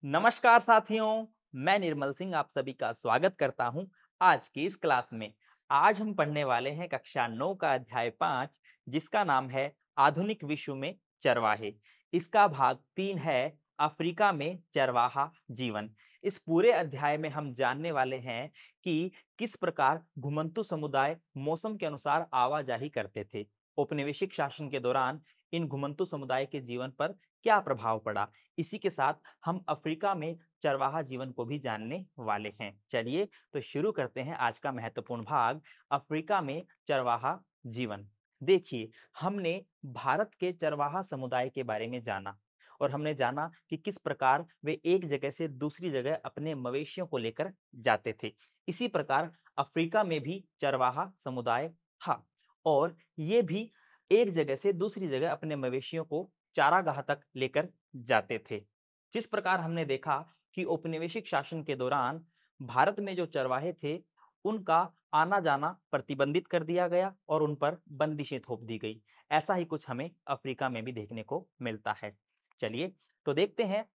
नमस्कार साथियों, मैं निर्मल सिंह आप सभी का स्वागत करता हूं आज की इस क्लास में। आज हम पढ़ने वाले हैं कक्षा 9 का अध्याय 5 जिसका नाम है आधुनिक विश्व में चरवाहे। इसका भाग 3 है अफ्रीका में चरवाहा जीवन। इस पूरे अध्याय में हम जानने वाले हैं कि किस प्रकार घुमंतू समुदाय मौसम के अनुसार आवाजाही करते थे। औपनिवेशिक शासन के दौरान इन घुमंतू समुदाय के जीवन पर क्या प्रभाव पड़ा। इसी के साथ हम अफ्रीका में चरवाहा जीवन को भी जानने वाले हैं। चलिए तो शुरू करते हैं आज का महत्वपूर्ण भाग अफ्रीका में चरवाहा जीवन। देखिए, हमने भारत के चरवाहा समुदाय के बारे में जाना और हमने जाना कि किस प्रकार वे एक जगह से दूसरी जगह अपने मवेशियों को लेकर जाते थे। इसी प्रकार अफ्रीका में भी चरवाहा समुदाय था और ये भी एक जगह से दूसरी जगह अपने मवेशियों को चारागाह तक लेकर जाते थे। जिस प्रकार हमने देखा कि औपनिवेशिक शासन के दौरान भारत में जो चरवाहे थे, उनका आना-जाना प्रतिबंधित कर दिया गया और उन पर बंदिशें थोप दी गई। ऐसा ही कुछ हमें अफ्रीका में भी देखने को मिलता है। चलिए, तो देखते हैं।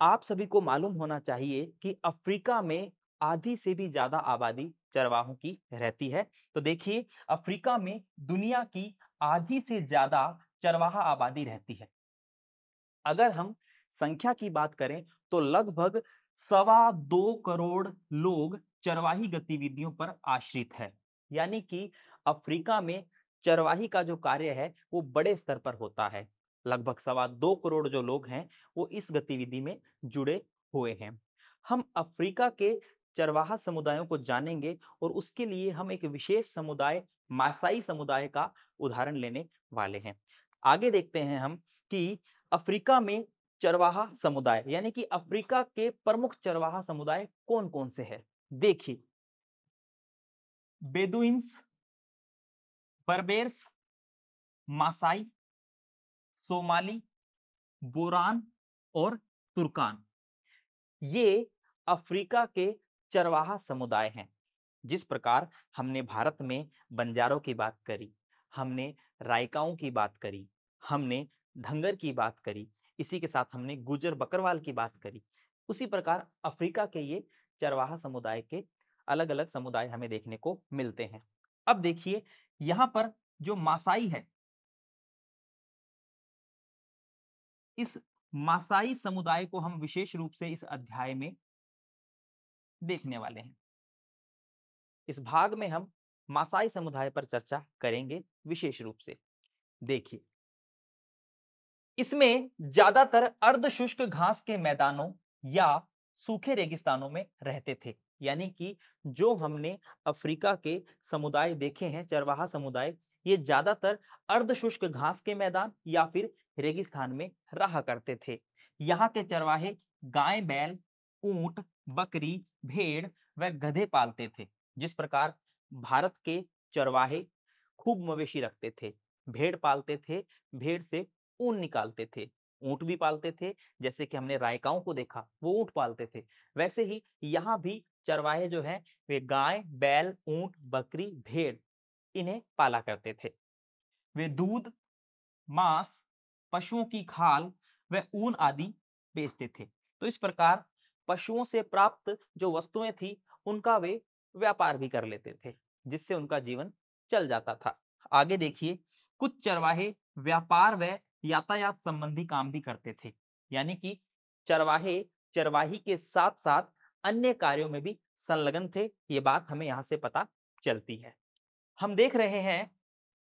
आप सभी को मालूम होना चाहिए कि अफ्रीका में आधी से भी ज्यादा आबादी चरवाहों की रहती है। तो देखिए, अफ्रीका में दुनिया की आधी से ज्यादा चरवाहा आबादी रहती है। अगर हम संख्या की बात करें तो लगभग 2.25 करोड़ लोग चरवाही गतिविधियों पर आश्रित है। यानी कि अफ्रीका में चरवाही का जो कार्य है वो बड़े स्तर पर होता है। लगभग 2.25 करोड़ जो लोग हैं वो इस गतिविधि में जुड़े हुए हैं। हम अफ्रीका के चरवाहा समुदायों को जानेंगे और उसके लिए हम एक विशेष समुदाय मासाई समुदाय का उदाहरण लेने वाले हैं। आगे देखते हैं हम कि अफ्रीका में चरवाहा समुदाय यानी कि अफ्रीका के प्रमुख चरवाहा समुदाय कौन-कौन से हैं? देखिए, बेदुइन्स, बर्बेर्स, मासाई, सोमाली, बोरान और तुर्कान। ये अफ्रीका के चरवाहा समुदाय हैं। जिस प्रकार हमने भारत में बंजारों की बात करी, हमने राइकाओं की बात करी, हमने धंगर की बात करी, इसी के साथ हमने गुजर बकरवाल की बात करी, उसी प्रकार अफ्रीका के ये चरवाहा समुदाय के अलग-अलग समुदाय हमें देखने को मिलते हैं। अब देखिए, यहाँ पर जो मासाई है, इस मासाई समुदाय को हम विशेष रूप से इस अध्याय में देखने वाले हैं। इस भाग में हम मासाई समुदाय पर चर्चा करेंगे विशेष रूप से। देखिए, इसमें ज्यादातर अर्ध शुष्क घास के मैदानों या सूखे रेगिस्तानों में रहते थे। यानी कि जो हमने अफ्रीका के समुदाय देखे हैं, चरवाहा समुदाय, ये ज्यादातर अर्ध शुष्क घास के मैदान या फिर रेगिस्तान में रहा करते थे। यहाँ के चरवाहे गाय, बैल, ऊंट, बकरी, भेड़ व गधे पालते थे। जिस प्रकार भारत के चरवाहे खूब मवेशी रखते थे, भेड़ पालते थे, भेड़ से ऊन निकालते थे, ऊंट भी पालते थे। जैसे कि हमने रायकाओं को देखा, वो ऊंट पालते थे। वैसे ही यहाँ भी चरवाहे जो हैं वे गाय, बैल, ऊंट, बकरी, भेड़ इन्हें पाला करते थे। वे दूध, मांस, पशुओं की खाल व ऊन आदि बेचते थे। तो इस प्रकार पशुओं से प्राप्त जो वस्तुएं थी उनका वे व्यापार भी कर लेते थे, जिससे उनका जीवन चल जाता था। आगे देखिए, कुछ चरवाहे व्यापार व यातायात संबंधी काम भी करते थे। यानी कि चरवाहे चरवाही के साथ साथ अन्य कार्यों में भी संलग्न थे। ये बात हमें यहाँ से पता चलती है। हम देख रहे हैं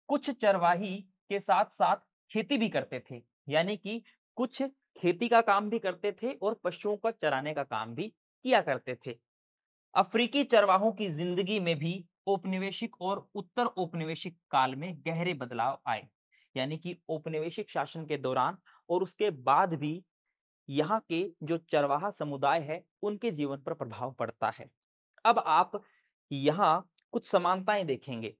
कुछ चरवाही के साथ साथ खेती भी करते थे। यानी कि कुछ खेती का काम भी करते थे और पशुओं को चराने का काम भी किया करते थे। अफ्रीकी चरवाहों की जिंदगी में भी औपनिवेशिक और उत्तर औपनिवेशिक काल में गहरे बदलाव आए। यानी कि औपनिवेशिक शासन के दौरान और उसके बाद भी यहाँ के जो चरवाहा समुदाय है उनके जीवन पर प्रभाव पड़ता है। अब आप यहाँ कुछ समानताएं देखेंगे।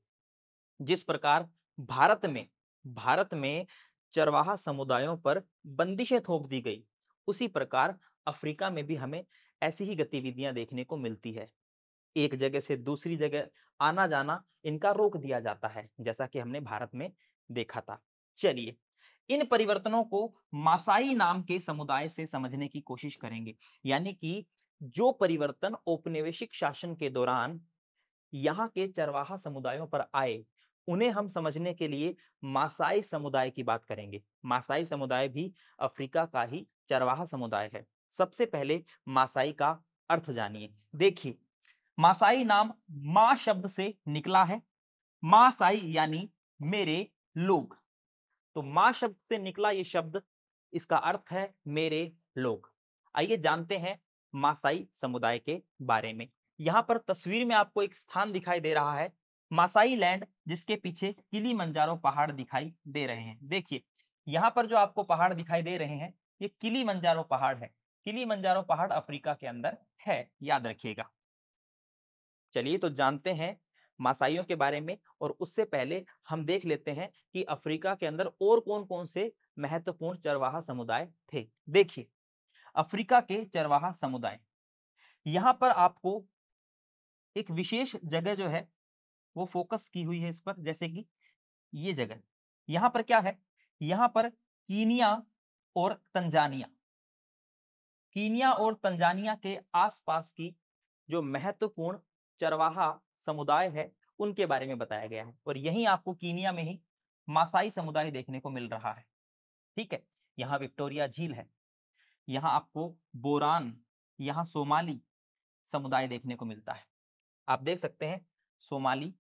जिस प्रकार भारत में भारत में चरवाहा समुदायों पर बंदिशें थोप दी गई, उसी प्रकार अफ्रीका में भी हमें ऐसी ही गतिविधियां देखने को मिलती है। एक जगह से दूसरी जगह आना जाना इनका रोक दिया जाता है, जैसा कि हमने भारत में देखा था। चलिए, इन परिवर्तनों को मासाई नाम के समुदाय से समझने की कोशिश करेंगे। यानी कि जो परिवर्तन औपनिवेशिक शासन के दौरान यहाँ के चरवाहा समुदायों पर आए, उन्हें हम समझने के लिए मासाई समुदाय की बात करेंगे। मासाई समुदाय भी अफ्रीका का ही चरवाहा समुदाय है। सबसे पहले मासाई का अर्थ जानिए। देखिए, मासाई नाम मा शब्द से निकला है। मासाई यानी मेरे लोग। तो मा शब्द से निकला ये शब्द, इसका अर्थ है मेरे लोग। आइए जानते हैं मासाई समुदाय के बारे में। यहाँ पर तस्वीर में आपको एक स्थान दिखाई दे रहा है, मासाई लैंड, जिसके पीछे किलीमंजारो पहाड़ दिखाई दे रहे हैं। देखिए, यहाँ पर जो आपको पहाड़ दिखाई दे रहे हैं, ये किलीमंजारो पहाड़ है। किलीमंजारो पहाड़ अफ्रीका के अंदर है, याद रखिएगा। चलिए तो जानते हैं मासाइयों के बारे में, और उससे पहले हम देख लेते हैं कि अफ्रीका के अंदर और कौन-कौन से महत्वपूर्ण चरवाहा समुदाय थे। देखिए, अफ्रीका के चरवाहा समुदाय, यहाँ पर आपको एक विशेष जगह जो है वो फोकस की हुई है इस पर, जैसे कि ये जगह। यहाँ पर क्या है? यहाँ पर कीनिया और तंजानिया, कीनिया और तंजानिया के आसपास की जो महत्वपूर्ण चरवाहा समुदाय है, उनके बारे में बताया गया है। और यहीं आपको कीनिया में ही मासाई समुदाय देखने को मिल रहा है। ठीक है, यहाँ विक्टोरिया झील है, यहाँ आपको बोरान, यहाँ सोमाली समुदाय देखने को मिलता है। आप देख सकते हैं सोमाली,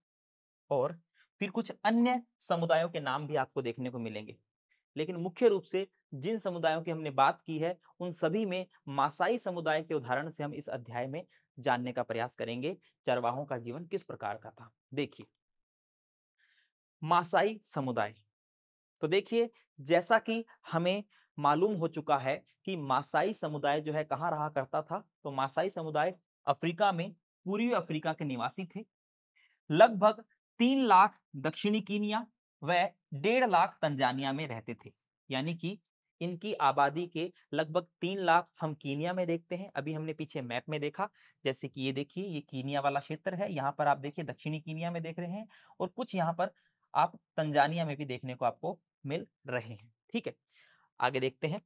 और फिर कुछ अन्य समुदायों के नाम भी आपको देखने को मिलेंगे। लेकिन मुख्य रूप से जिन समुदायों की हमने बात की है, उन सभी में मासाई समुदाय के उदाहरण से हम इस अध्याय में जानने का प्रयास करेंगे चरवाहों का जीवन किस प्रकार का था। देखिए, मासाई समुदाय, तो देखिए, जैसा कि हमें मालूम हो चुका है कि मासाई समुदाय जो है कहाँ रहा करता था, तो मासाई समुदाय अफ्रीका में, पूर्वी अफ्रीका के निवासी थे। लगभग 3 लाख दक्षिणी कीनिया व 1.5 लाख तंजानिया में रहते थे। यानी कि इनकी आबादी के लगभग 3 लाख हम कीनिया में देखते हैं। अभी हमने पीछे मैप में देखा, जैसे कि ये देखिए, ये कीनिया वाला क्षेत्र है। यहाँ पर आप देखिए दक्षिणी कीनिया में देख रहे हैं, और कुछ यहाँ पर आप तंजानिया में भी देखने को आपको मिल रहे हैं। ठीक है, आगे देखते हैं।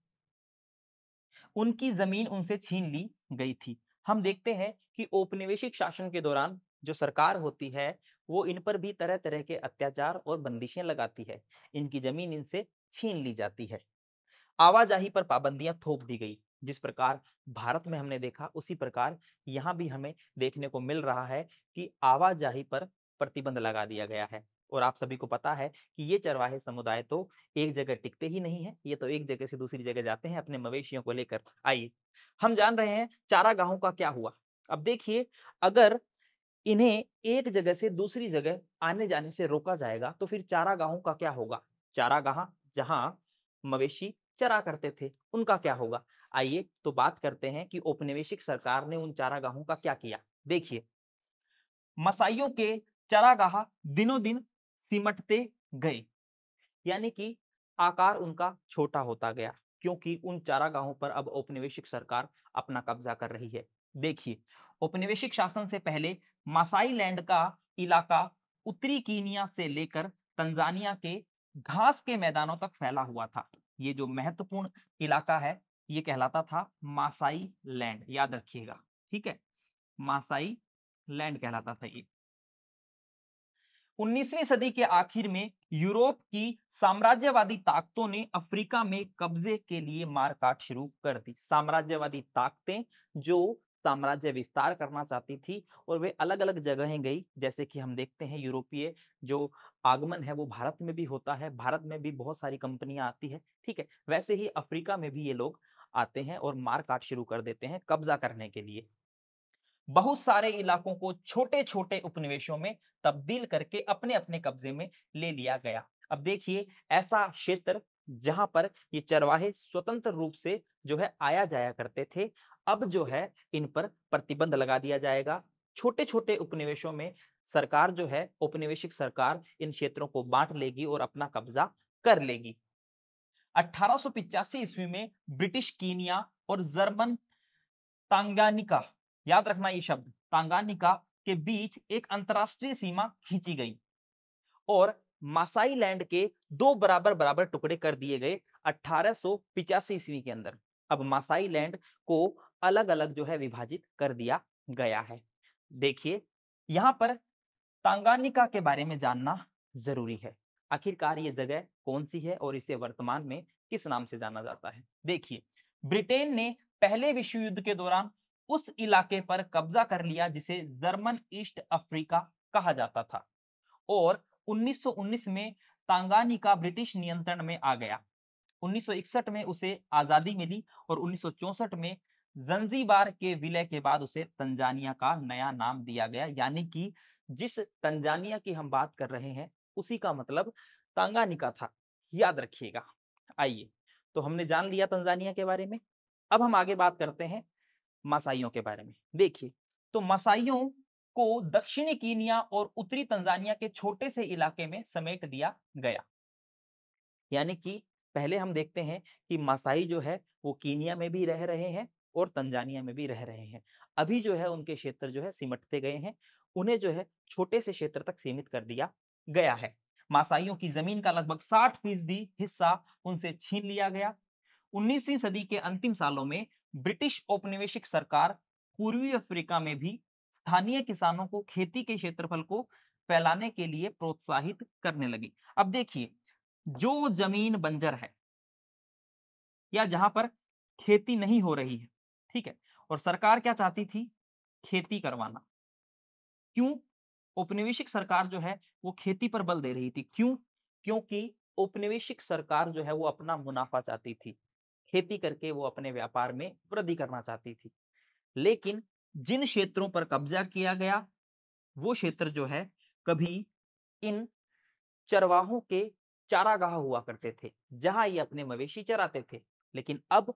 उनकी जमीन उनसे छीन ली गई थी। हम देखते हैं कि औपनिवेशिक शासन के दौरान जो सरकार होती है, वो इन पर भी तरह तरह के अत्याचार और बंदिशें लगाती है। इनकी जमीन इनसे छीन ली जाती है। आवाजाही पर पाबंदियां थोप दी गई। जिस प्रकार भारत में हमने देखा, उसी प्रकार यहाँ भी हमें देखने को मिल रहा है कि आवाजाही पर प्रतिबंध लगा दिया गया है। और आप सभी को पता है कि ये चरवाहे समुदाय तो एक जगह टिकते ही नहीं है, ये तो एक जगह से दूसरी जगह जाते हैं अपने मवेशियों को लेकर। आइए हम जान रहे हैं चारागाहों का क्या हुआ। अब देखिए, अगर इन्हें एक जगह से दूसरी जगह आने जाने से रोका जाएगा, तो फिर चारागाहों का क्या होगा? चारागाह जहां मवेशी चरा करते थे, उनका क्या होगा? आइए तो बात करते हैं कि औपनिवेशिक सरकार ने उन चारागाहों का क्या किया। देखिए, मसाइयों के चारागाह दिनों दिन सिमटते गए, यानी कि आकार उनका छोटा होता गया, क्योंकि उन चारागाहों पर अब औपनिवेशिक सरकार अपना कब्जा कर रही है। देखिए, औपनिवेशिक शासन से पहले मासाई लैंड का इलाका उत्तरी कीनिया से लेकर तंजानिया के घास के मैदानों तक फैला हुआ था। ये जो महत्वपूर्ण इलाका है, ये कहलाता था मासाई लैंड, याद रखिएगा। ठीक है, मासाई लैंड कहलाता था ये। 19वीं सदी के आखिर में यूरोप की साम्राज्यवादी ताकतों ने अफ्रीका में कब्जे के लिए मारकाट शुरू कर दी। साम्राज्यवादी ताकतें जो साम्राज्य विस्तार करना चाहती थी, और वे अलग अलग जगहें गई। जैसे कि हम देखते हैं यूरोपीय जो आगमन है वो भारत में भी होता है, भारत में भी बहुत सारी कंपनियां आती है। ठीक है, वैसे ही अफ्रीका में भी ये लोग आते हैं और मारकाट शुरू कर देते हैं कब्जा करने के लिए। बहुत सारे इलाकों को छोटे छोटे उपनिवेशों में तब्दील करके अपने अपने कब्जे में ले लिया गया। अब देखिए, ऐसा क्षेत्र जहां पर ये चरवाहे स्वतंत्र रूप से जो है आया जाया करते थे, अब जो है इन पर प्रतिबंध लगा दिया जाएगा। छोटे छोटे उपनिवेशों में सरकार जो है, औपनिवेशिक सरकार इन क्षेत्रों को बांट लेगी और अपना कब्जा कर लेगी। 1885 ईस्वी में ब्रिटिश कीनिया और जर्मन तांगानिका, याद रखना ये शब्द, तांगानिका के बीच एक अंतरराष्ट्रीय सीमा खींची गई, और मासाई लैंड के दो बराबर बराबर टुकड़े कर दिए गए 1885 ईस्वी के अंदर। अब मासाई लैंड को अलग अलग जो है विभाजित कर दिया गया है। देखिए यहां पर तांगानिका के बारे में जानना जरूरी है। आखिरकार ये जगह कौन सी है और इसे वर्तमान में किस नाम से जाना जाता है। देखिए ब्रिटेन ने पहले विश्व युद्ध के दौरान उस इलाके पर कब्जा कर लिया जिसे जर्मन ईस्ट अफ्रीका कहा जाता था और 1919 में तांगानिका ब्रिटिश नियंत्रण में आ गया। 1961 में उसे आजादी मिली और 1964 में जंजीबार के विलय के बाद उसे तंजानिया का नया नाम दिया गया। यानी कि जिस तंजानिया की हम बात कर रहे हैं उसी का मतलब तांगानिका था, याद रखिएगा। आइए, तो हमने जान लिया तंजानिया के बारे में। अब हम आगे बात करते हैं मासाइयों के बारे में। देखिए तो मासाइयों को दक्षिणी कीनिया और उत्तरी तंजानिया के छोटे से इलाके में समेट दिया गया। यानी कि पहले हम देखते हैं कि मासाई जो है वो कीनिया में भी रह रहे हैं और तंजानिया में भी रह रहे हैं। अभी जो है उनके क्षेत्र जो है सिमटते गए हैं, उन्हें जो है छोटे से क्षेत्र तक सीमित कर दिया गया है। मासाइयों की जमीन का लगभग 60% हिस्सा उनसे छीन लिया गया। 19वीं सदी के अंतिम सालों में ब्रिटिश औपनिवेशिक सरकार पूर्वी अफ्रीका में भी स्थानीय किसानों को खेती के क्षेत्रफल को फैलाने के लिए प्रोत्साहित करने लगी। अब देखिए जो जमीन बंजर है या जहां पर खेती नहीं हो रही है, ठीक है, और सरकार क्या चाहती थी, खेती करवाना। क्यों? औपनिवेशिक सरकार जो है वो खेती पर बल दे रही थी। क्यों? क्योंकि औपनिवेशिक सरकार जो है वो अपना मुनाफा चाहती थी, खेती करके वो अपने व्यापार में वृद्धि करना चाहती थी। लेकिन जिन क्षेत्रों पर कब्जा किया गया वो क्षेत्र जो है कभी इन चरवाहों के चारागाह हुआ करते थे जहां ये अपने मवेशी चराते थे। लेकिन अब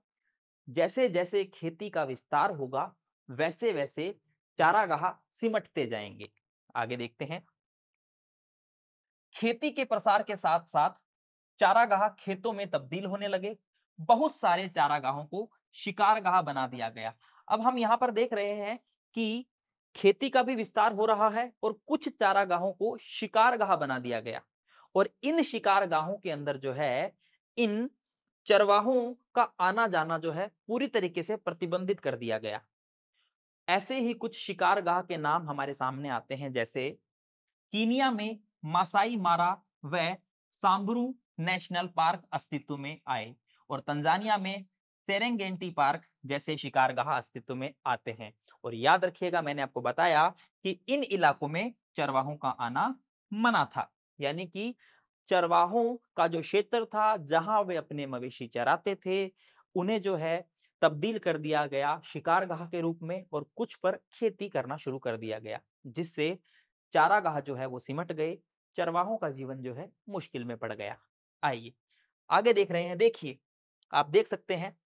जैसे जैसे खेती का विस्तार होगा वैसे वैसे चारागाह सिमटते जाएंगे। आगे देखते हैं। खेती के प्रसार के साथ साथ चारागाह खेतों में तब्दील होने लगे। बहुत सारे चारागाहों को शिकारगाह बना दिया गया। अब हम यहां पर देख रहे हैं कि खेती का भी विस्तार हो रहा है और कुछ चारागाहों को शिकारगाह बना दिया गया और इन शिकारगाहों के अंदर जो है इन चरवाहों का आना जाना जो है पूरी तरीके से प्रतिबंधित कर दिया गया। ऐसे ही कुछ शिकारगाह के नाम हमारे सामने आते हैं, जैसे कीनिया में मासाई मारा व सांबरू नेशनल पार्क अस्तित्व में आए और तंजानिया में सेरेंगेंटी पार्क जैसे शिकारगाह अस्तित्व में आते हैं। और याद रखिएगा मैंने आपको बताया कि इन इलाकों में चरवाहों का आना मना था। यानी कि चरवाहों का जो क्षेत्र था जहां वे अपने मवेशी चराते थे उन्हें जो है तब्दील कर दिया गया शिकारगाह के रूप में और कुछ पर खेती करना शुरू कर दिया गया, जिससे चारागाह जो है वो सिमट गए, चरवाहों का जीवन जो है मुश्किल में पड़ गया। आइए आगे देख रहे हैं। देखिए आप देख सकते हैं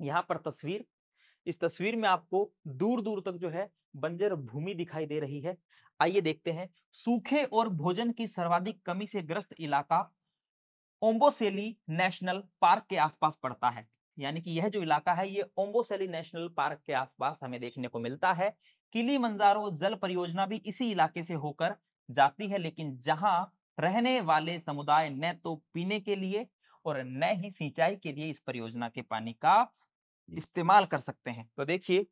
यहाँ पर तस्वीर, इस तस्वीर में आपको दूर दूर तक जो है बंजर भूमि दिखाई दे रही है। आइए देखते हैं। सूखे और भोजन की सर्वाधिक कमी से ग्रस्त इलाका ओम्बोसेली नेशनल पार्क के आसपास पड़ता है। यानी कि यह जो इलाका है ये ओम्बोसेली नेशनल पार्क के आसपास हमें देखने को मिलता है। किलीमंजारो जल परियोजना भी इसी इलाके से होकर जाती है, लेकिन जहां रहने वाले समुदाय न तो पीने के लिए और न ही सिंचाई के लिए इस परियोजना के पानी का इस्तेमाल कर सकते हैं। तो देखिए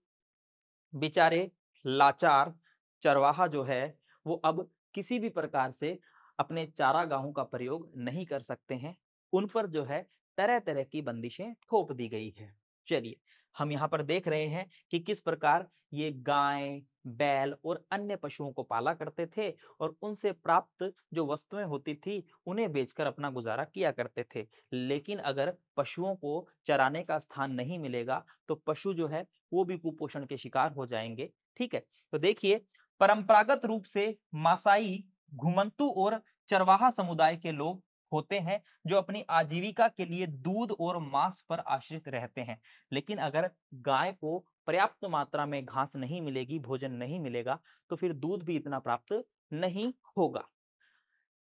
बेचारे लाचार चरवाहा जो है वो अब किसी भी प्रकार से अपने चारागाहों का प्रयोग नहीं कर सकते हैं। उन पर जो है तरह तरह की बंदिशें थोप दी गई है। चलिए हम यहाँ पर देख रहे हैं कि किस प्रकार ये गाय बैल और अन्य पशुओं को पाला करते थे और उनसे प्राप्त जो वस्तुएं होती थी उन्हें बेचकर अपना गुजारा किया करते थे। लेकिन अगर पशुओं को चराने का स्थान नहीं मिलेगा तो पशु जो है वो भी कुपोषण के शिकार हो जाएंगे। ठीक है, तो देखिए परंपरागत रूप से मासाई घुमंतू और चरवाहा समुदाय के लोग होते हैं जो अपनी आजीविका के लिए दूध और मांस पर आश्रित रहते हैं। लेकिन अगर गाय को पर्याप्त मात्रा में घास नहीं मिलेगी, भोजन नहीं मिलेगा, तो फिर दूध भी इतना प्राप्त नहीं होगा।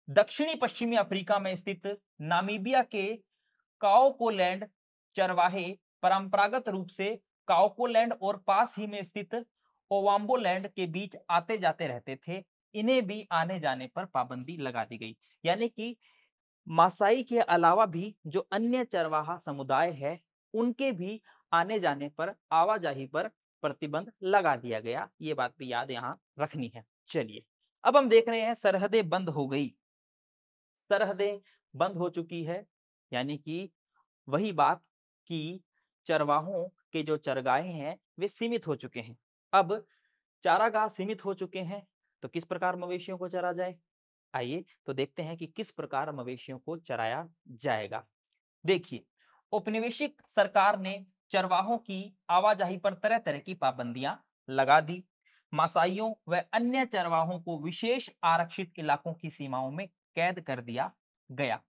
दक्षिणी पश्चिमी अफ्रीका में स्थित नामीबिया के काओकोलैंड चरवाहे परंपरागत रूप से काओकोलैंड और पास ही में स्थित ओवाम्बोलैंड के बीच आते जाते रहते थे। इन्हें भी आने जाने पर पाबंदी लगा दी गई। यानी कि मासाई के अलावा भी जो अन्य चरवाहा समुदाय है, उनके भी आने जाने पर, आवाजाही पर प्रतिबंध लगा दिया गया। ये बात भी याद यहाँ रखनी है। चलिए, अब हम देख रहे हैं सरहदें बंद हो गई। सरहदें बंद हो चुकी है, यानी कि वही बात कि चरवाहों के जो चरगाहे हैं वे सीमित हो चुके हैं। अब चारागाह सीमित हो चुके हैं, तो किस प्रकार मवेशियों को चरा जाए? आइए तो देखते हैं कि किस प्रकार मवेशियों को चराया जाएगा। देखिए, औपनिवेशिक सरकार ने चरवाहों की आवाजाही पर तरह तरह की पाबंदियां लगा दी। मासाइयों व अन्य चरवाहों को विशेष आरक्षित इलाकों की सीमाओं में कैद कर दिया गया।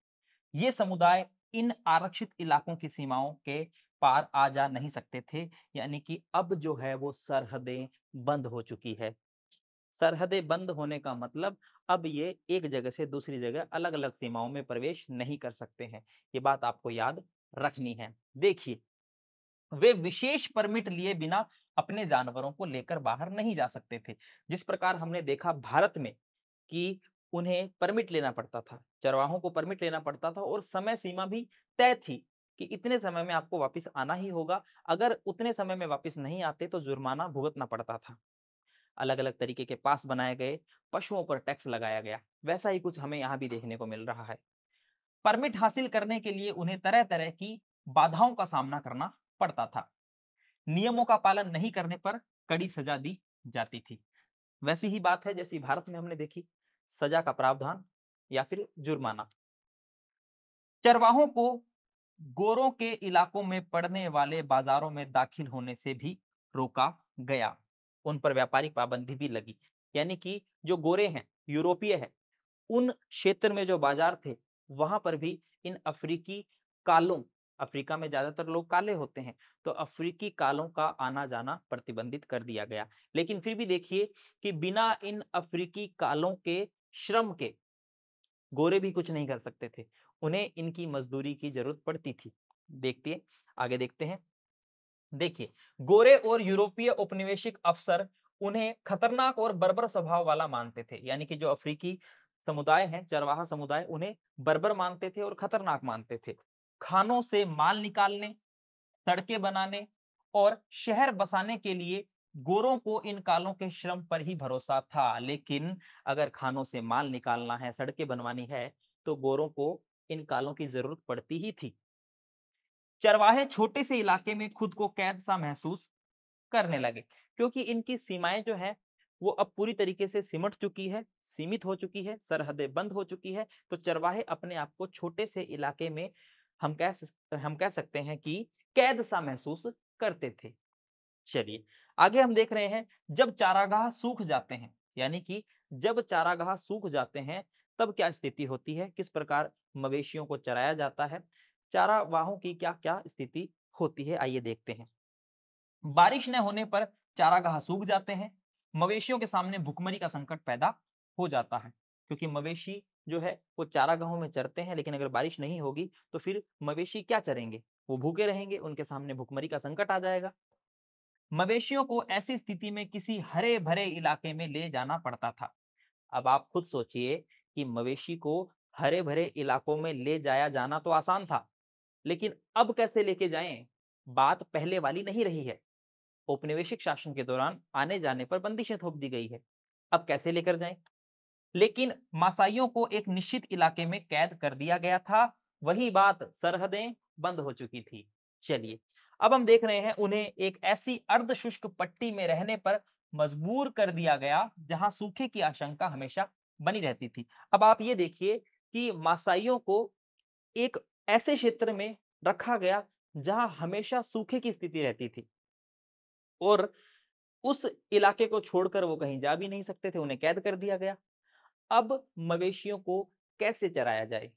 ये समुदाय इन आरक्षित इलाकों की सीमाओं के पार आ जा नहीं सकते थे। यानी कि अब जो है वो सरहदें बंद हो चुकी है। सरहदें बंद होने का मतलब अब ये एक जगह से दूसरी जगह अलग अलग सीमाओं में प्रवेश नहीं कर सकते हैं। ये बात आपको याद रखनी है। देखिए, वे विशेष परमिट लिए बिना अपने जानवरों को लेकर बाहर नहीं जा सकते थे। जिस प्रकार हमने देखा भारत में कि उन्हें परमिट लेना पड़ता था, चरवाहों को परमिट लेना पड़ता था और समय सीमा भी तय थी कि इतने समय में आपको वापस आना ही होगा। अगर उतने समय में वापस नहीं आते तो जुर्माना भुगतना पड़ता था। अलग अलग तरीके के पास बनाए गए, पशुओं पर टैक्स लगाया गया। वैसा ही कुछ हमें यहाँ भी देखने को मिल रहा है। परमिट हासिल करने के लिए उन्हें तरह तरह की बाधाओं का सामना करना पड़ता था। नियमों का पालन नहीं करने पर कड़ी सजा दी जाती थी। वैसी ही बात है जैसी भारत में हमने देखी, सजा का प्रावधान या फिर जुर्माना। चरवाहों को गोरों के इलाकों में पड़ने वाले बाजारों में दाखिल होने से भी रोका गया। उन पर व्यापारिक पाबंदी भी लगी। यानी कि जो गोरे हैं, यूरोपीय है, उन क्षेत्र में जो बाजार थे, वहां पर भी इन अफ्रीकी कालों, अफ्रीका में ज्यादातर लोग काले होते हैं, तो अफ्रीकी कालों का आना जाना प्रतिबंधित कर दिया गया। लेकिन फिर भी देखिए कि बिना इन अफ्रीकी कालों के श्रम के गोरे भी कुछ नहीं कर सकते थे। उन्हें इनकी मजदूरी की जरूरत पड़ती थी। देखते आगे देखते हैं। देखिए, गोरे और यूरोपीय औपनिवेशिक अफसर उन्हें खतरनाक और बर्बर स्वभाव वाला मानते थे। यानी कि जो अफ्रीकी समुदाय हैं, चरवाहा समुदाय, उन्हें बर्बर मानते थे और खतरनाक मानते थे। खानों से माल निकालने, सड़कें बनाने और शहर बसाने के लिए गोरों को इन कालों के श्रम पर ही भरोसा था। लेकिन अगर खानों से माल निकालना है, सड़कें बनवानी है, तो गोरों को इन कालों की जरूरत पड़ती ही थी। चरवाहे छोटे से इलाके में खुद को कैद सा महसूस करने लगे, क्योंकि इनकी सीमाएं जो है वो अब पूरी तरीके से सिमट चुकी है, सीमित हो चुकी है, सरहदें बंद हो चुकी है। तो चरवाहे अपने आप को छोटे से इलाके में हम कह सकते हैं कि कैद सा महसूस करते थे। चलिए, आगे हम देख रहे हैं, जब चारागाह सूख जाते हैं, यानी कि जब चारागाह सूख जाते हैं तब क्या स्थिति होती है, किस प्रकार मवेशियों को चराया जाता है, चारावाहों की क्या क्या स्थिति होती है, आइए देखते हैं। बारिश न होने पर चारागाह सूख जाते हैं। मवेशियों के सामने भुखमरी का संकट पैदा हो जाता है, क्योंकि मवेशी जो है वो चारागाहों में चरते हैं, लेकिन अगर बारिश नहीं होगी तो फिर मवेशी क्या चरेंगे, वो भूखे रहेंगे, उनके सामने भुखमरी का संकट आ जाएगा। मवेशियों को ऐसी स्थिति में किसी हरे भरे इलाके में ले जाना पड़ता था। अब आप खुद सोचिए कि मवेशी को हरे भरे इलाकों में ले जाया जाना तो आसान था, लेकिन अब कैसे लेके जाएं? बात पहले वाली नहीं रही है। औपनिवेशिक शासन के दौरान आने जाने पर बंदिशें थोप दी गई है। अब कैसे लेकर जाएं? लेकिन मासाइयों को एक निश्चित इलाके में कैद कर दिया गया था। वही बात, सरहदें बंद हो चुकी थी। चलिए, अब हम देख रहे हैं उन्हें एक ऐसी अर्ध शुष्क पट्टी में रहने पर मजबूर कर दिया गया जहां सूखे की आशंका हमेशा बनी रहती थी। अब आप ये देखिए कि मासाइयों को एक ऐसे क्षेत्र में रखा गया जहां हमेशा सूखे की स्थिति रहती थी और उस इलाके को छोड़कर वो कहीं जा भी नहीं सकते थे, उन्हें कैद कर दिया गया। अब मवेशियों को कैसे चराया जाए,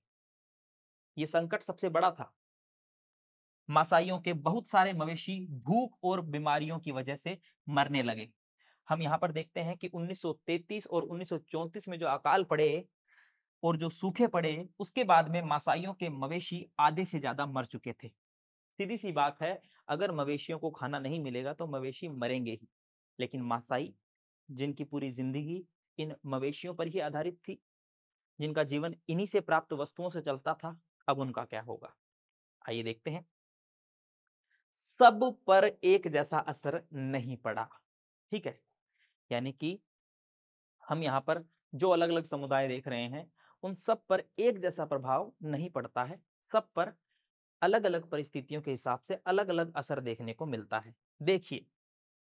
ये संकट सबसे बड़ा था। मासाइयों के बहुत सारे मवेशी भूख और बीमारियों की वजह से मरने लगे। हम यहाँ पर देखते हैं कि 1933 और 1934 में जो अकाल पड़े और जो सूखे पड़े, उसके बाद में मासाइयों के मवेशी आधे से ज्यादा मर चुके थे। सीधी सी बात है, अगर मवेशियों को खाना नहीं मिलेगा तो मवेशी मरेंगे ही। लेकिन मासाई, जिनकी पूरी जिंदगी इन मवेशियों पर ही आधारित थी, जिनका जीवन इन्हीं से प्राप्त वस्तुओं से चलता था। अब उनका क्या होगा, आइए देखते हैं। सब पर एक जैसा असर नहीं पड़ा, ठीक है। यानी कि हम यहाँ पर जो अलग अलग समुदाय देख रहे हैं, उन सब पर एक जैसा प्रभाव नहीं पड़ता है। सब पर अलग अलग परिस्थितियों के हिसाब से अलग अलग असर देखने को मिलता है। देखिए,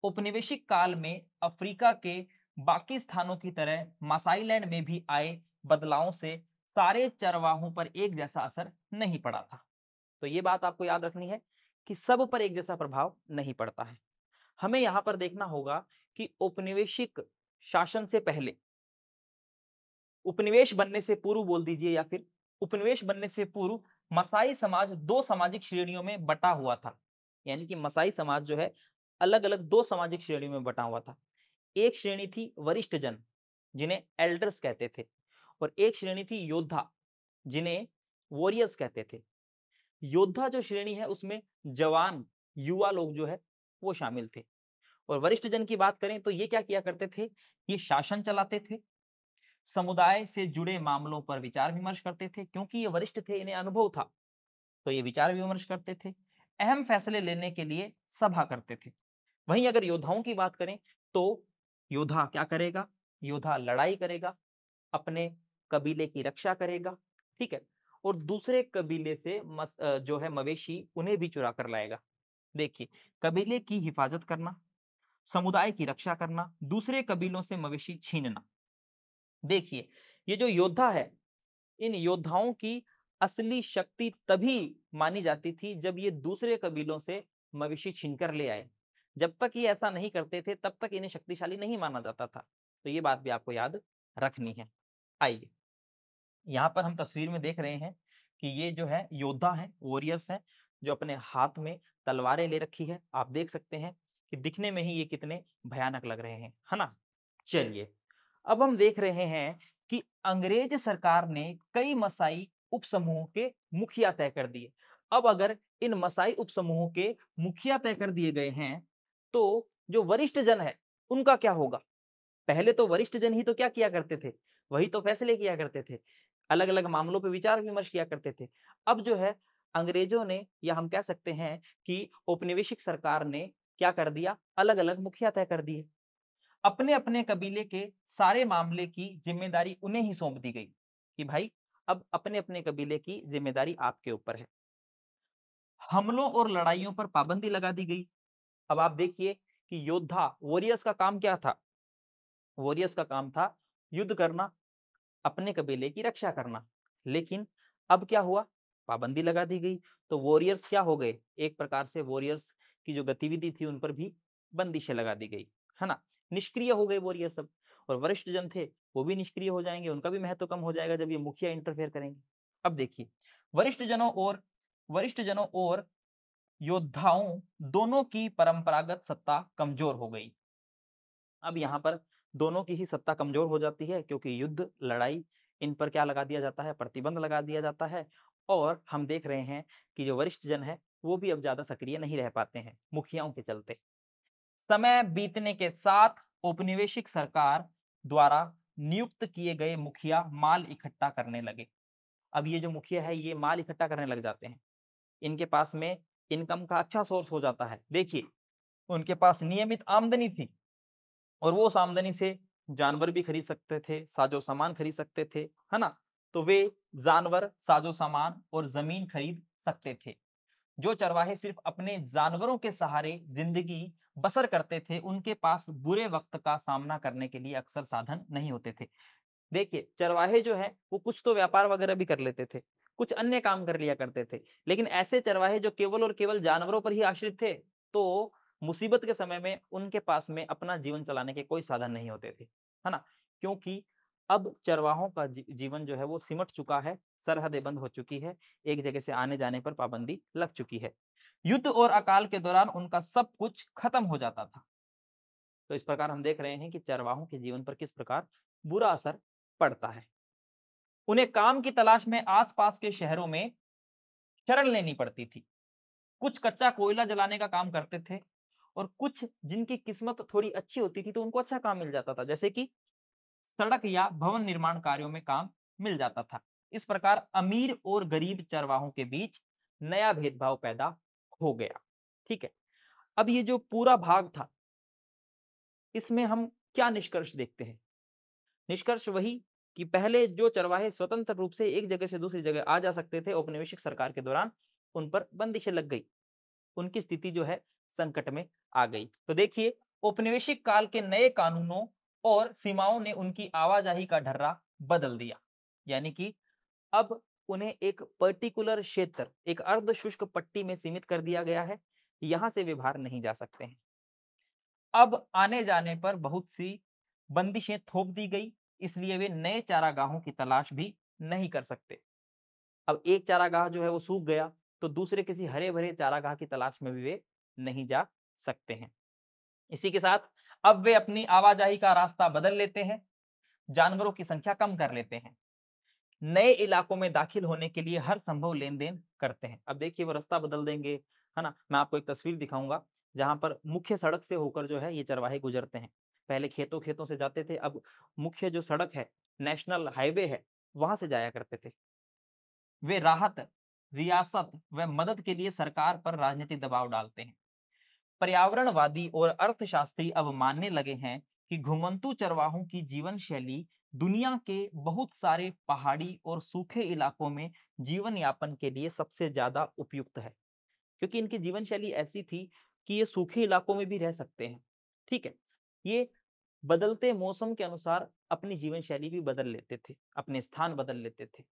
औपनिवेशिक काल में अफ्रीका के बाकी स्थानों की तरह मासाईलैंड में भी आए बदलावों से सारे चरवाहों पर एक जैसा असर नहीं पड़ा था। तो ये बात आपको याद रखनी है कि सब पर एक जैसा प्रभाव नहीं पड़ता है। हमें यहां पर देखना होगा कि औपनिवेशिक शासन से पहले, उपनिवेश बनने से पूर्व बोल दीजिए, या फिर उपनिवेश बनने से पूर्व मसाई समाज दो सामाजिक श्रेणियों में बटा हुआ था। यानी कि मसाई समाज जो है अलग अलग दो सामाजिक श्रेणियों में बटा हुआ था। एक श्रेणी थी वरिष्ठ जन, जिन्हें एल्डर्स कहते थे, और एक श्रेणी थी योद्धा, जिन्हें वॉरियर्स कहते थे। योद्धा जो श्रेणी है उसमें जवान युवा लोग जो है वो शामिल थे। और वरिष्ठ जन की बात करें तो ये क्या किया करते थे, ये शासन चलाते थे, समुदाय से जुड़े मामलों पर विचार विमर्श करते थे। क्योंकि ये वरिष्ठ थे, इन्हें अनुभव था, तो ये विचार विमर्श करते थे, अहम फैसले लेने के लिए सभा करते थे। वहीं अगर योद्धाओं की बात करें तो योद्धा क्या करेगा, योद्धा लड़ाई करेगा, अपने कबीले की रक्षा करेगा, ठीक है, और दूसरे कबीले से जो है मवेशी उन्हें भी चुरा कर लाएगा। देखिए, कबीले की हिफाजत करना, समुदाय की रक्षा करना, दूसरे कबीलों से मवेशी छीनना। देखिए, ये जो योद्धा है, इन योद्धाओं की असली शक्ति तभी मानी जाती थी जब ये दूसरे कबीलों से मवेशी छीनकर ले आए। जब तक ये ऐसा नहीं करते थे तब तक इन्हें शक्तिशाली नहीं माना जाता था। तो ये बात भी आपको याद रखनी है। आइए, यहाँ पर हम तस्वीर में देख रहे हैं कि ये जो है योद्धा हैं, वॉरियर्स हैं, जो अपने हाथ में तलवारें ले रखी है। आप देख सकते हैं कि दिखने में ही ये कितने भयानक लग रहे हैं, है ना। चलिए, अब हम देख रहे हैं कि अंग्रेज सरकार ने कई मसाई उपसमूहों के मुखिया तय कर दिए। अब अगर इन मसाई उपसमूहों के मुखिया तय कर दिए गए हैं, तो जो वरिष्ठ जन है उनका क्या होगा। पहले तो वरिष्ठ जन ही तो क्या किया करते थे, वही तो फैसले किया करते थे, अलग अलग मामलों पर विचार विमर्श किया करते थे। अब जो है अंग्रेजों ने, या हम कह सकते हैं कि औपनिवेशिक सरकार ने क्या कर दिया, अलग अलग मुखिया तय कर दिए। अपने अपने कबीले के सारे मामले की जिम्मेदारी उन्हें ही सौंप दी गई कि भाई अब अपने अपने कबीले की जिम्मेदारी आपके ऊपर है। हमलों और लड़ाइयों पर पाबंदी लगा दी गई। अब आप देखिए कि योद्धा वॉरियर्स का काम क्या था, वॉरियर्स का काम था युद्ध करना, अपने कबीले की रक्षा करना। लेकिन अब क्या हुआ, पाबंदी लगा दी गई, तो वॉरियर्स क्या हो गए, एक प्रकार से वॉरियर्स की जो गतिविधि थी उन पर भी बंदिशें लगा दी गई, है ना। निष्क्रिय हो गए वॉरियर सब, और वरिष्ठ जन थे वो भी निष्क्रिय हो जाएंगे, उनका भी महत्व कम हो जाएगा जब ये मुखिया इंटरफेयर करेंगे। अब देखिए, वरिष्ठ जनों और योद्धाओं दोनों की परंपरागत सत्ता कमजोर हो गई। अब यहाँ पर दोनों की ही सत्ता कमजोर हो जाती है, क्योंकि युद्ध लड़ाई इन पर क्या लगा दिया जाता है, प्रतिबंध लगा दिया जाता है। और हम देख रहे हैं कि जो वरिष्ठ जन है वो भी अब ज्यादा सक्रिय नहीं रह पाते हैं मुखियाओं के चलते। समय बीतने के साथ औपनिवेशिक सरकार द्वारा नियुक्त किए गए मुखिया माल इकट्ठा करने लगे। अब ये जो मुखिया है ये माल इकट्ठा करने लग जाते हैं, इनके पास में इनकम का अच्छा सोर्स हो जाता है। देखिए, उनके पास नियमित आमदनी थी, और वो उस आमदनी से जानवर भी खरीद सकते थे, साजो सामान खरीद सकते थे, है ना। तो वे जानवर, साजो सामान और जमीन खरीद सकते थे। जो चरवाहे सिर्फ अपने जानवरों के सहारे जिंदगी बसर करते थे, उनके पास बुरे वक्त का सामना करने के लिए अक्सर साधन नहीं होते थे। देखिए, चरवाहे जो है वो कुछ तो व्यापार वगैरह भी कर लेते थे, कुछ अन्य काम कर लिया करते थे, लेकिन ऐसे चरवाहे जो केवल और केवल जानवरों पर ही आश्रित थे, तो मुसीबत के समय में उनके पास में अपना जीवन चलाने के कोई साधन नहीं होते थे, है ना। क्योंकि अब चरवाहों का जीवन जो है वो सिमट चुका है, सरहदें बंद हो चुकी है, एक जगह से आने जाने पर पाबंदी लग चुकी है। युद्ध और अकाल के दौरान उनका सब कुछ खत्म हो जाता था। तो इस प्रकार हम देख रहे हैं कि चरवाहों के जीवन पर किस प्रकार बुरा असर पड़ता है। उन्हें काम की तलाश में आसपास के शहरों में शरण लेनी पड़ती थी। कुछ कच्चा कोयला जलाने का काम करते थे, और कुछ जिनकी किस्मत थोड़ी अच्छी होती थी तो उनको अच्छा काम मिल जाता था, जैसे कि सड़क या भवन निर्माण कार्यों में काम मिल जाता था। इस प्रकार अमीर और गरीब चरवाहों के बीच नया भेदभाव पैदा हो गया। ठीक है, अब ये जो पूरा भाग था, इसमें हम क्या निष्कर्ष देखते हैं? निष्कर्ष वही कि पहले जो चरवाहे स्वतंत्र रूप से एक जगह से दूसरी जगह आ जा सकते थे, औपनिवेशिक सरकार के दौरान उन पर बंदिशें लग गई, उनकी स्थिति जो है संकट में आ गई। तो देखिए, औपनिवेशिक काल के नए कानूनों और सीमाओं ने उनकी आवाजाही का ढर्रा बदल दिया। यानी कि अब उन्हें एक पर्टिकुलर क्षेत्र, एक अर्ध शुष्क पट्टी में सीमित कर दिया गया है, यहां से वे बाहर नहीं जा सकते हैं। अब आने जाने पर बहुत सी बंदिशें थोप दी गई, इसलिए वे नए चारागाहों की तलाश भी नहीं कर सकते। अब एक चारागाह जो है वो सूख गया, तो दूसरे किसी हरे भरे चारागाह की तलाश में भी वे नहीं जा सकते हैं। इसी के साथ अब वे अपनी आवाजाही का रास्ता बदल लेते हैं, जानवरों की संख्या कम कर लेते हैं, नए इलाकों में दाखिल होने के लिए हर संभव लेन देन करते हैं। अब देखिए, वो रास्ता बदल देंगे, है ना। मैं आपको एक तस्वीर दिखाऊंगा जहां पर मुख्य सड़क से होकर जो है ये चरवाहे गुजरते हैं। पहले खेतों खेतों से जाते थे, अब मुख्य जो सड़क है, नेशनल हाईवे है, वहां से जाया करते थे। वे राहत, रियासत व मदद के लिए सरकार पर राजनीतिक दबाव डालते हैं। पर्यावरणवादी और अर्थशास्त्री अब मानने लगे हैं कि घुमंतू चरवाहों की जीवन शैली दुनिया के बहुत सारे पहाड़ी और सूखे इलाकों में जीवन यापन के लिए सबसे ज्यादा उपयुक्त है, क्योंकि इनकी जीवन शैली ऐसी थी कि ये सूखे इलाकों में भी रह सकते हैं। ठीक है, ये बदलते मौसम के अनुसार अपनी जीवन शैली भी बदल लेते थे, अपने स्थान बदल लेते थे।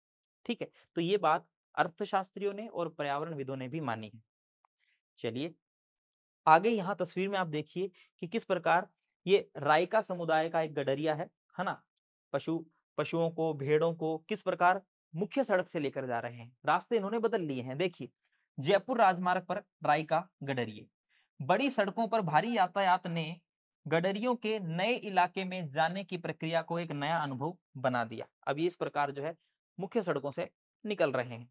ठीक है, तो ये बात अर्थशास्त्रियों ने और पर्यावरणविदों ने भी मानी है। चलिए आगे, यहाँ तस्वीर में आप देखिए कि किस प्रकार ये राइका समुदाय का एक गडरिया है ना। पशुओं को, भेड़ों को किस प्रकार मुख्य सड़क से लेकर जा रहे हैं, रास्ते इन्होंने बदल लिए हैं। देखिए, जयपुर राजमार्ग पर राइका गडरिये, बड़ी सड़कों पर भारी यातायात ने गडरियों के नए इलाके में जाने की प्रक्रिया को एक नया अनुभव बना दिया। अब ये इस प्रकार जो है मुख्य सड़कों से निकल रहे हैं।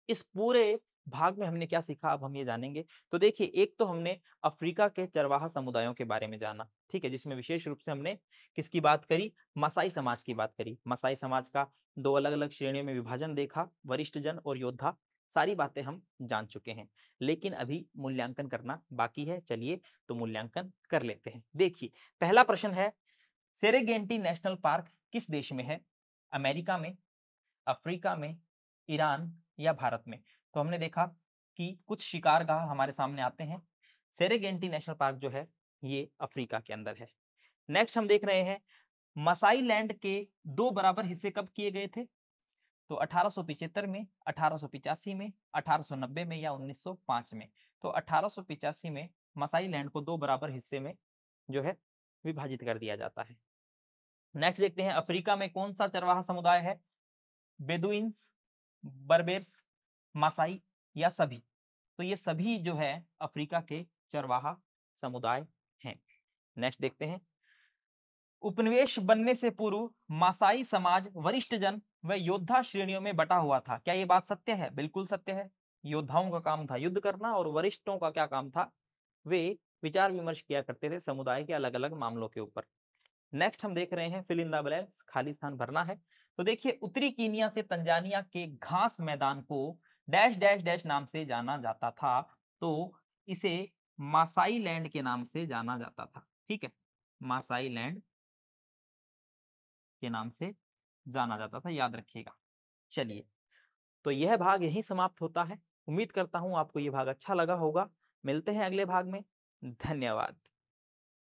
इस पूरे भाग में हमने क्या सीखा, अब हम ये जानेंगे। तो देखिए, एक तो हमने अफ्रीका के चरवाहा समुदायों के बारे में जाना, ठीक है, जिसमें विशेष रूप से हमने किसकी बात करी, मसाई समाज की बात करी। मसाई समाज का दो अलग अलग श्रेणियों में विभाजन देखा, वरिष्ठ जन और योद्धा। सारी बातें हम जान चुके हैं, लेकिन अभी मूल्यांकन करना बाकी है। चलिए तो मूल्यांकन कर लेते हैं। देखिए, पहला प्रश्न है, सेरेगेंटी नेशनल पार्क किस देश में है? अमेरिका में, अफ्रीका में, ईरान या भारत में? तो हमने देखा कि कुछ शिकारगाह हमारे सामने आते हैं। सेरेगेंटी नेशनल पार्क जो है ये अफ्रीका के अंदर है। नेक्स्ट हम देख रहे हैं, मसाई लैंड के दो बराबर हिस्से कब किए गए थे? तो 1875 में, 1885 में, 1890 में या 1905 में? तो 1885 में मसाई लैंड को दो बराबर हिस्से में जो है विभाजित कर दिया जाता है। नेक्स्ट देखते हैं, अफ्रीका में कौन सा चरवाहा समुदाय है? बेदुइन्स, बर्बेर्स, मासाई या सभी? तो ये सभी जो है अफ्रीका के चरवाहा समुदाय हैं। नेक्स्ट देखते हैं, उपनिवेश बनने से पूर्व मासाई समाज वरिष्ठ जन व योद्धा श्रेणियों में बटा हुआ था। क्या ये बात सत्य है? बिल्कुल सत्य है। योद्धाओं का काम था युद्ध करना, और वरिष्ठों का क्या काम था? वे विचार विमर्श किया करते थे समुदाय के अलग अलग मामलों के ऊपर। नेक्स्ट हम देख रहे हैं, फिल इन द ब्लैंक्स, खाली स्थान भरना है। तो देखिए, उत्तरी कीनिया से तंजानिया के घास मैदान को डैश डैश डैश नाम से जाना जाता था। तो इसे मासाई लैंड के नाम से जाना जाता था। ठीक है, मासाई लैंड के नाम से जाना जाता था, याद रखिएगा। चलिए, तो यह भाग यहीं समाप्त होता है। उम्मीद करता हूं आपको यह भाग अच्छा लगा होगा। मिलते हैं अगले भाग में। धन्यवाद।